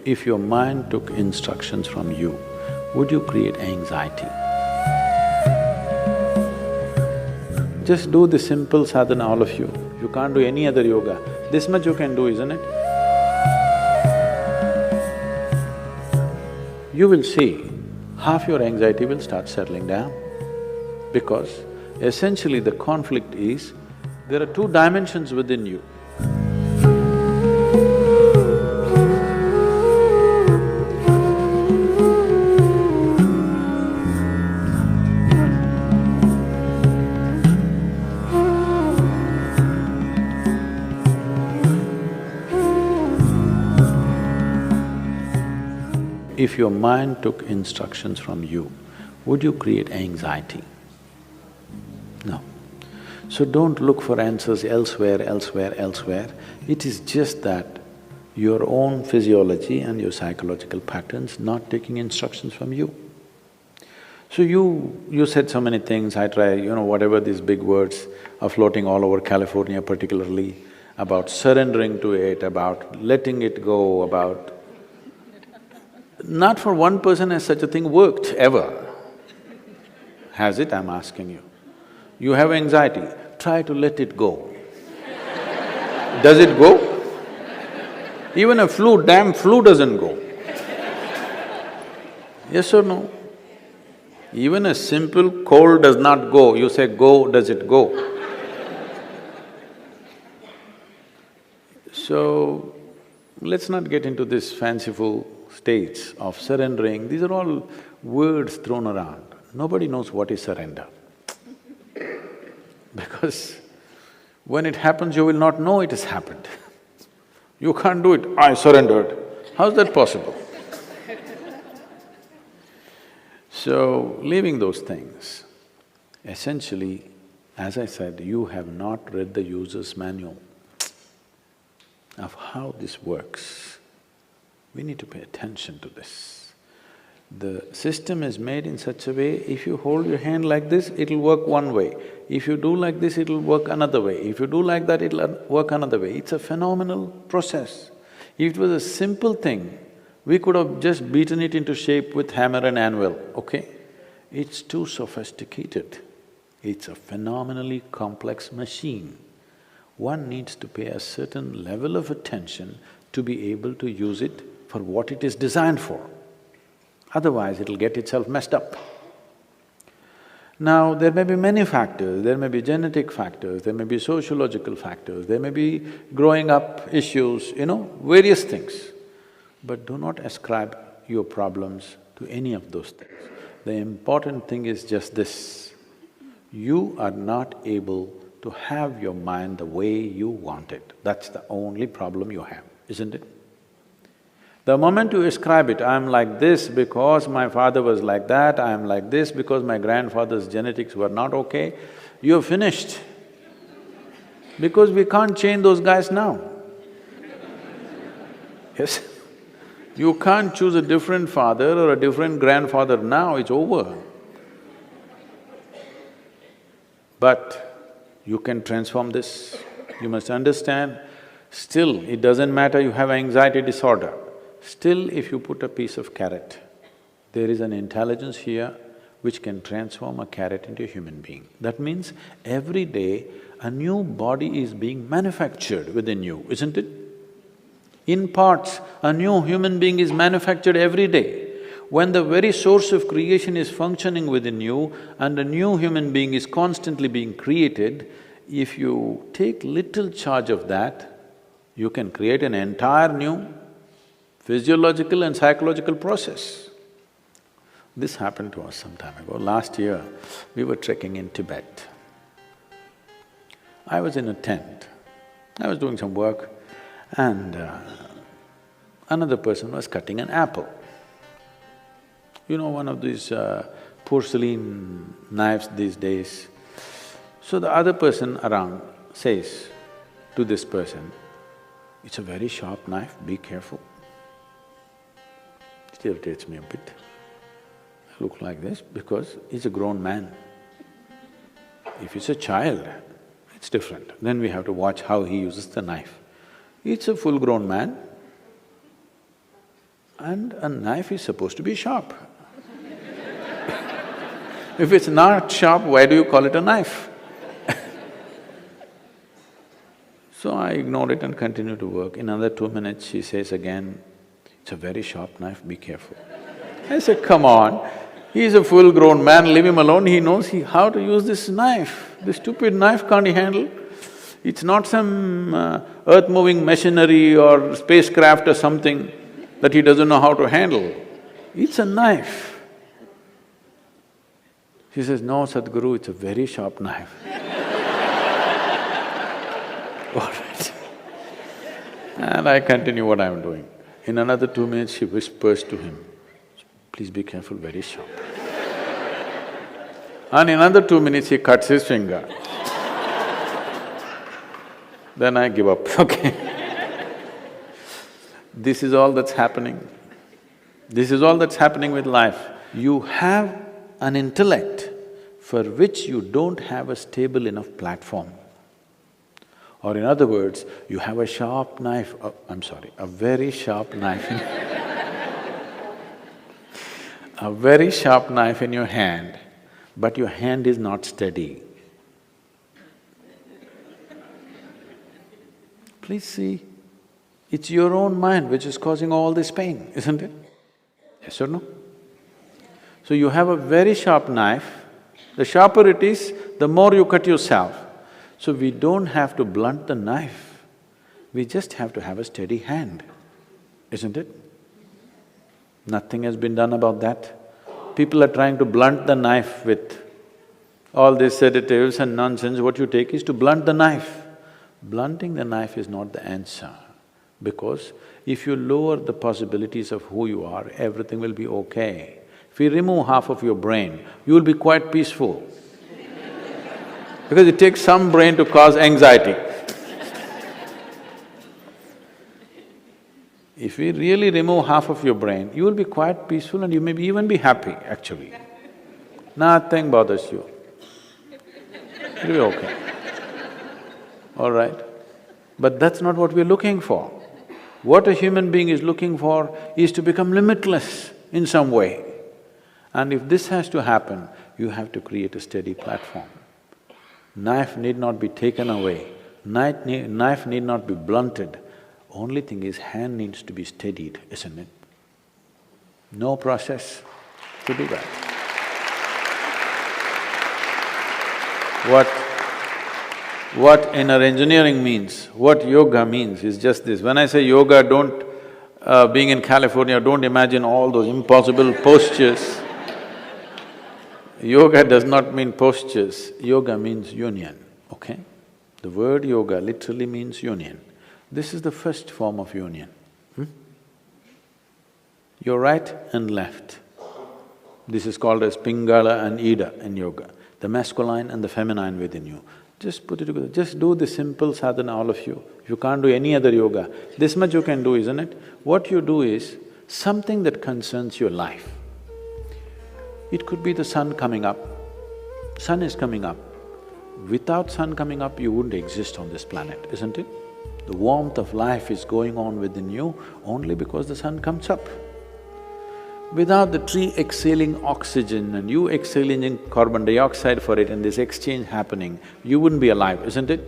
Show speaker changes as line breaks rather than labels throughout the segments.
If your mind took instructions from you, would you create anxiety? Just do the simple sadhana, all of you. You can't do any other yoga. This much you can do, isn't it? You will see, half your anxiety will start settling down. Because essentially the conflict is, there are two dimensions within you. If your mind took instructions from you, would you create anxiety? No. So don't look for answers elsewhere, elsewhere, elsewhere. It is just that your own physiology and your psychological patterns not taking instructions from you. So you said so many things, I try, whatever these big words are floating all over California particularly, about surrendering to it, about letting it go, about… Not for one person has such a thing worked, ever. Has it, I'm asking you? You have anxiety, try to let it go. Does it go? Even a damn flu doesn't go. Yes or no? Even a simple cold does not go, you say go, does it go? So, let's not get into this fanciful states of surrendering, these are all words thrown around. Nobody knows what is surrender. Because when it happens, you will not know it has happened. You can't do it, I surrendered. How's that possible? So, leaving those things, essentially, as I said, you have not read the user's manual of how this works. We need to pay attention to this. The system is made in such a way, if you hold your hand like this, it'll work one way. If you do like this, it'll work another way. If you do like that, it'll work another way. It's a phenomenal process. If it was a simple thing, we could have just beaten it into shape with hammer and anvil, okay? It's too sophisticated. It's a phenomenally complex machine. One needs to pay a certain level of attention to be able to use it for what it is designed for. Otherwise, it'll get itself messed up. Now, there may be many factors, there may be genetic factors, there may be sociological factors, there may be growing up issues, various things. But do not ascribe your problems to any of those things. The important thing is just this, you are not able to have your mind the way you want it. That's the only problem you have, isn't it? The moment you ascribe it, I'm like this because my father was like that, I'm like this because my grandfather's genetics were not okay, you're finished. Because we can't change those guys now. Yes? You can't choose a different father or a different grandfather now, it's over. But you can transform this. You must understand, still it doesn't matter you have anxiety disorder. Still, if you put a piece of carrot, there is an intelligence here which can transform a carrot into a human being. That means every day a new body is being manufactured within you, isn't it? In parts, a new human being is manufactured every day. When the very source of creation is functioning within you and a new human being is constantly being created, if you take little charge of that, you can create an entire new physiological and psychological process. This happened to us some time ago. Last year, we were trekking in Tibet. I was in a tent, I was doing some work and another person was cutting an apple. One of these porcelain knives these days. So the other person around says to this person, "It's a very sharp knife, be careful." It irritates me a bit. I look like this because he's a grown man. If it's a child, it's different. Then we have to watch how he uses the knife. It's a full-grown man. And a knife is supposed to be sharp. If it's not sharp, why do you call it a knife? So I ignored it and continued to work. In another 2 minutes, she says again, "It's a very sharp knife, be careful." I said, "Come on, he's a full-grown man, leave him alone, he knows how to use this knife. This stupid knife can't he handle? It's not some earth-moving machinery or spacecraft or something that he doesn't know how to handle. It's a knife." She says, "No, Sadhguru, it's a very sharp knife." All right. And I continue what I'm doing. In another 2 minutes, she whispers to him, "Please be careful, very sharp." And in another 2 minutes, he cuts his finger. Then I give up, okay. This is all that's happening. This is all that's happening with life. You have an intellect for which you don't have a stable enough platform. Or in other words, you have a sharp knife, a very sharp knife a very sharp knife in your hand, but your hand is not steady. Please see, it's your own mind which is causing all this pain, isn't it? Yes or no? So you have a very sharp knife, the sharper it is, the more you cut yourself. So we don't have to blunt the knife, we just have to have a steady hand, isn't it? Nothing has been done about that. People are trying to blunt the knife with all these sedatives and nonsense. What you take is to blunt the knife. Blunting the knife is not the answer, because if you lower the possibilities of who you are, everything will be okay. If you remove half of your brain, you will be quite peaceful. Because it takes some brain to cause anxiety. If we really remove half of your brain, you will be quite peaceful and you may even be happy, actually. Nothing bothers you. It'll be okay. All right? But that's not what we're looking for. What a human being is looking for is to become limitless in some way. And if this has to happen, you have to create a steady platform. Knife need not be taken away, knife need not be blunted. Only thing is, hand needs to be steadied, isn't it? No process to do that. What inner engineering means, what yoga means is just this. When I say yoga, being in California, don't imagine all those impossible postures. Yoga does not mean postures, yoga means union, okay? The word yoga literally means union. This is the first form of union. Your right and left. This is called as Pingala and Ida in yoga, the masculine and the feminine within you. Just put it together, just do the simple sadhana, all of you. If you can't do any other yoga, this much you can do, isn't it? What you do is something that concerns your life. It could be the sun coming up. Sun is coming up. Without sun coming up, you wouldn't exist on this planet, isn't it? The warmth of life is going on within you only because the sun comes up. Without the tree exhaling oxygen and you exhaling carbon dioxide for it and this exchange happening, you wouldn't be alive, isn't it?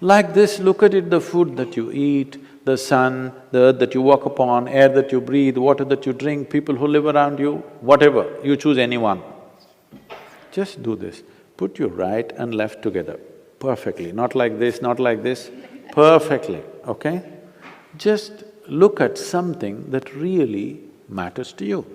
Like this, look at it, the food that you eat, the sun, the earth that you walk upon, air that you breathe, water that you drink, people who live around you, whatever, you choose anyone. Just do this, put your right and left together perfectly, not like this, not like this, perfectly, okay? Just look at something that really matters to you.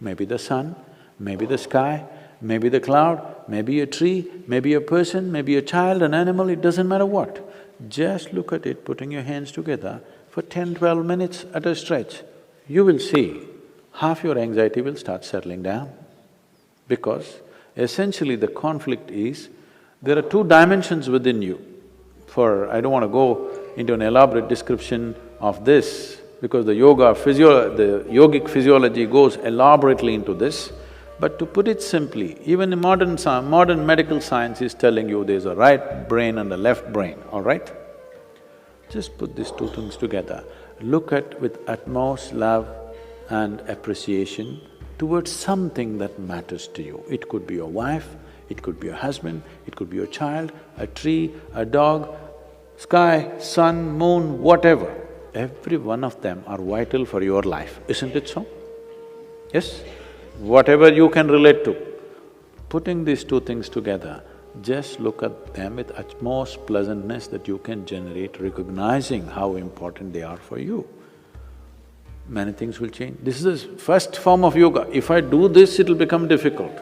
Maybe the sun, maybe the sky, maybe the cloud, maybe a tree, maybe a person, maybe a child, an animal, it doesn't matter what. Just look at it, putting your hands together for 10–12 minutes at a stretch. You will see half your anxiety will start settling down. Because essentially the conflict is, there are two dimensions within you. I don't want to go into an elaborate description of this, because the yogic physiology goes elaborately into this. But to put it simply, even in modern medical science is telling you there's a right brain and a left brain, all right? Just put these two things together. Look at with utmost love and appreciation towards something that matters to you. It could be your wife, it could be your husband, it could be your child, a tree, a dog, sky, sun, moon, whatever. Every one of them are vital for your life, isn't it so? Yes? Whatever you can relate to. Putting these two things together, just look at them with utmost pleasantness that you can generate, recognizing how important they are for you. Many things will change. This is the first form of yoga. If I do this, it'll become difficult.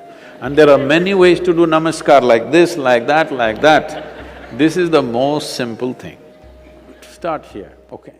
And there are many ways to do namaskar, like this, like that, like that. This is the most simple thing. Start here, okay.